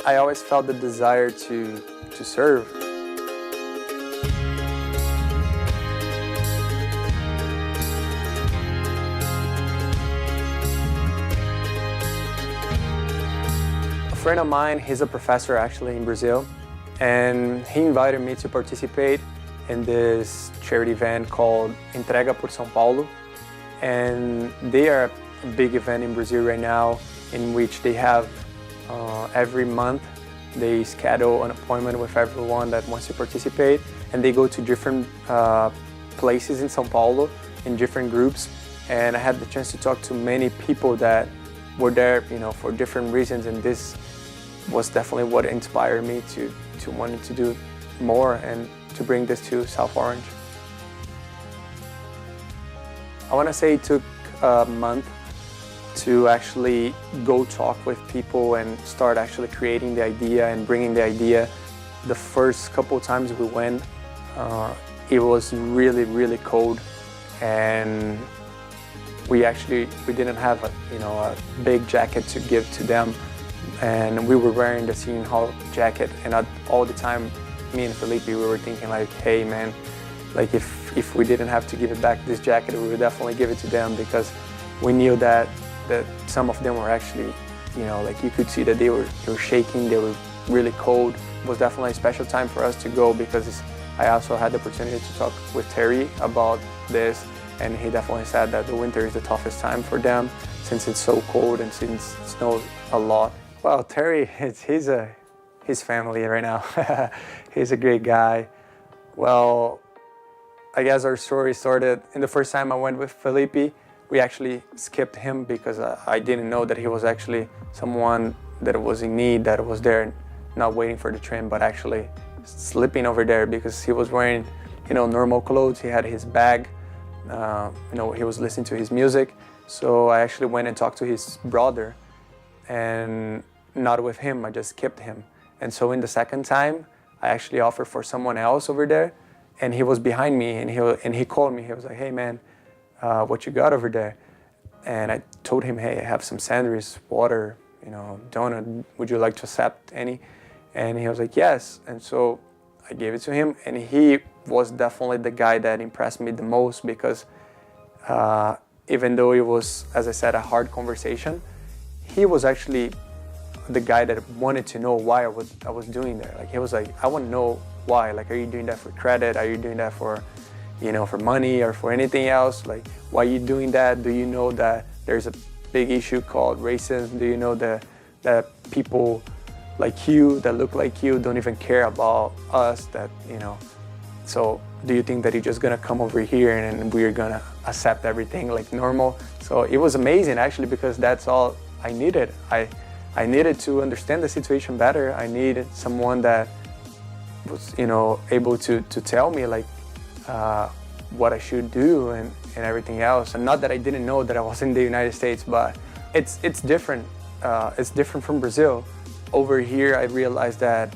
I always felt the desire to serve. A friend of mine, he's a professor actually in Brazil, and he invited me to participate in this charity event called Entrega Por Sao Paulo. And they are a big event in Brazil right now in which they have every month they schedule an appointment with everyone that wants to participate, and they go to different places in Sao Paulo in different groups. And I had the chance to talk to many people that were there, for different reasons, and this was definitely what inspired me to wanting to do more and to bring this to South Orange. I want to say it took a month to actually go talk with people and start actually creating the idea and bringing the idea. The first couple times we went, it was really, really cold, and we didn't have a big jacket to give to them, and we were wearing the Seton Hall jacket, and all the time, me and Felipe, we were thinking like, hey man, like if we didn't have to give it back, this jacket, we would definitely give it to them, because we knew that some of them were actually, like you could see that they were shaking, they were really cold. It was definitely a special time for us to go, because I also had the opportunity to talk with Terry about this, and he definitely said that the winter is the toughest time for them since it's so cold and since it snows a lot. Well, Terry, he's family right now. He's a great guy. Well, I guess our story started in the first time I went with Felipe. We actually skipped him because I didn't know that he was actually someone that was in need, that was there not waiting for the train, but actually sleeping over there, because he was wearing, normal clothes. He had his bag, he was listening to his music. So I actually went and talked to his brother, and not with him, I just skipped him. And so in the second time, I actually offered for someone else over there, and he was behind me, and he called me. He was like, hey man, what you got over there? And I told him, hey, I have some sandwiches, water, donut, would you like to accept any? And he was like, yes. And so I gave it to him, and he was definitely the guy that impressed me the most, because even though it was, as I said, a hard conversation, he was actually the guy that wanted to know why I was doing that. Like, he was like, I want to know why. Like, are you doing that for credit? Are you doing that for for money or for anything else? Like, why are you doing that? Do you know that there's a big issue called racism? Do you know that people like you, that look like you, don't even care about us? So do you think that you're just gonna come over here and we're gonna accept everything like normal? So it was amazing actually, because that's all I needed. I needed to understand the situation better. I needed someone that was able to tell me like what I should do and everything else. And not that I didn't know that I was in the United States, but it's different. It's different from Brazil. Over here, I realized that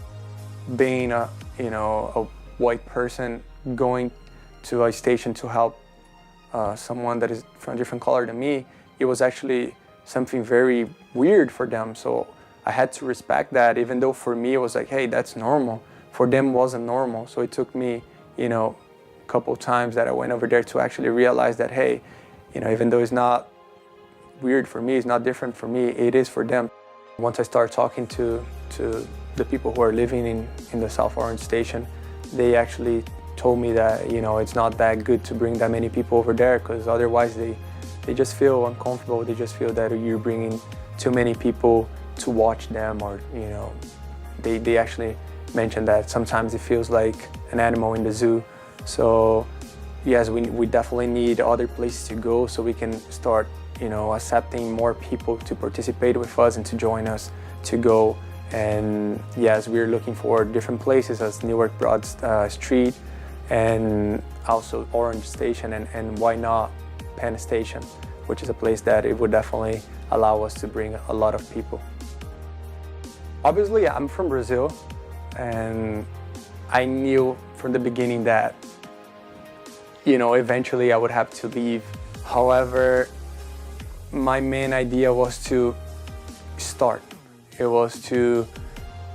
being a white person going to a station to help someone that is from a different color than me, it was actually something very weird for them. So I had to respect that, even though for me it was like, hey, that's normal. For them, it wasn't normal. So it took me, a couple times that I went over there to actually realize that, hey, even though it's not weird for me, it's not different for me, it is for them. Once I started talking to the people who are living in the South Orange station, they actually told me that, it's not that good to bring that many people over there, because otherwise they just feel uncomfortable. They just feel that you're bringing too many people to watch them, or, they actually mentioned that sometimes it feels like an animal in the zoo. So yes, we definitely need other places to go so we can start, accepting more people to participate with us and to join us to go. And yes, we're looking for different places as Newark Broad Street, and also Orange Station, and why not Penn Station, which is a place that it would definitely allow us to bring a lot of people. Obviously, I'm from Brazil, and I knew from the beginning that, eventually I would have to leave. However, my main idea was to start. It was to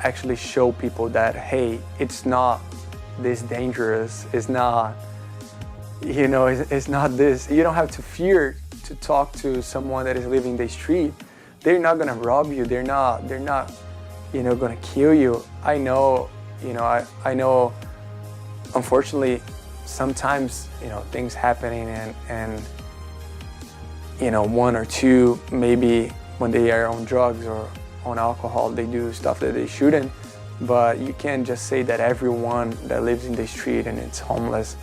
actually show people that, hey, it's not this dangerous, it's not, you know, it's not this, you don't have to fear to talk to someone that is living the street. They're not gonna rob you, they're not, you know, gonna kill you. I know, you know, I know, unfortunately, sometimes, you know, things happening and you know, one or two, maybe when they are on drugs or on alcohol, they do stuff that they shouldn't. But you can't just say that everyone that lives in the street and it's homeless,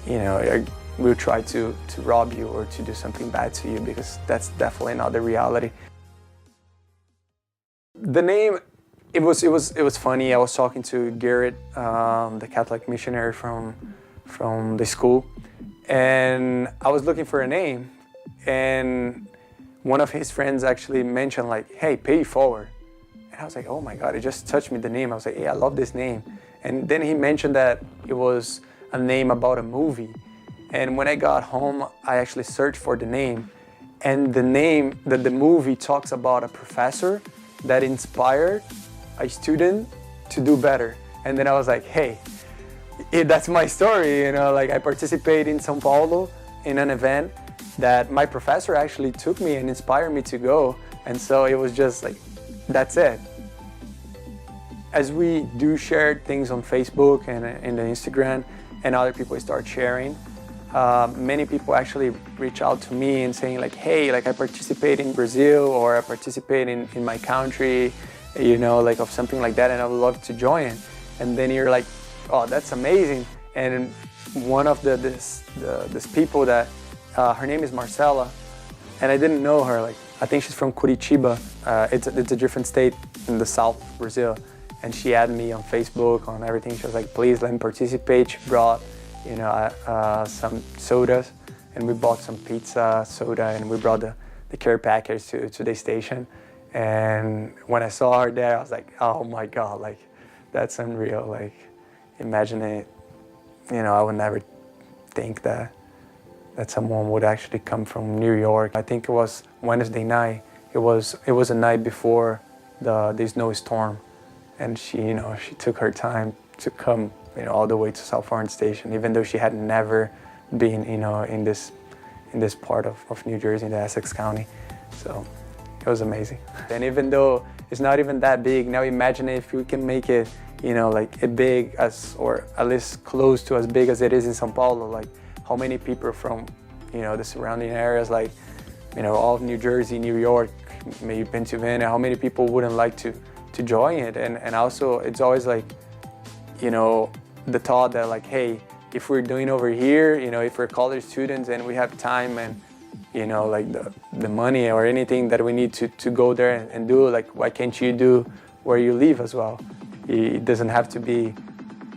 you know, will try to rob you or to do something bad to you, because that's definitely not the reality. The name, it was funny. I was talking to Garrett, the Catholic missionary from the school, and I was looking for a name, and one of his friends actually mentioned like, hey, pay it forward. And I was like, oh my God, it just touched me, the name. I was like, hey, I love this name. And then he mentioned that it was a name about a movie. And when I got home, I actually searched for the name. And the name, that the movie talks about a professor that inspired a student to do better. And then I was like, hey, that's my story, you know, like I participated in Sao Paulo in an event that my professor actually took me and inspired me to go. And so it was just like, that's it. As we do share things on Facebook and in the Instagram, and other people start sharing, many people actually reach out to me and saying like, hey, like I participate in Brazil, or I participate in my country, you know, like of something like that, and I would love to join. And then you're like, oh, that's amazing. And one of this people that, her name is Marcela, and I didn't know her. Like, I think she's from Curitiba. It's a different state in the south of Brazil. And she added me on Facebook, on everything. She was like, please let me participate. She brought, you know, some sodas, and we bought some pizza, soda, and we brought the care package to the station. And when I saw her there, I was like, oh my God, like, that's unreal. Like, imagine it, you know, I would never think that someone would actually come from New York. I think it was Wednesday night. It was a night before the snowstorm, and she, you know, she took her time to come, you know, all the way to South Orange Station, even though she had never been, you know, in this part of New Jersey, in the Essex County. So it was amazing. And even though it's not even that big, now imagine if we can make it, you know, like as big as, or at least close to as big as it is in Sao Paulo. Like, how many people from, you know, the surrounding areas, like, you know, all of New Jersey, New York, maybe Pennsylvania, how many people wouldn't like to join it? And also, it's always like, you know, the thought that like, hey, if we're doing over here, you know, if we're college students and we have time and, you know, like the money or anything that we need to go there and do, like, why can't you do where you live as well? It doesn't have to be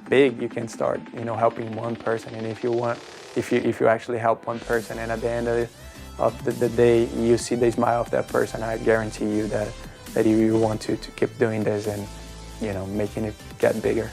big. You can start, you know, helping one person. And if you want, if you actually help one person, and at the end of the day you see the smile of that person, I guarantee you that you want to keep doing this and, you know, making it get bigger.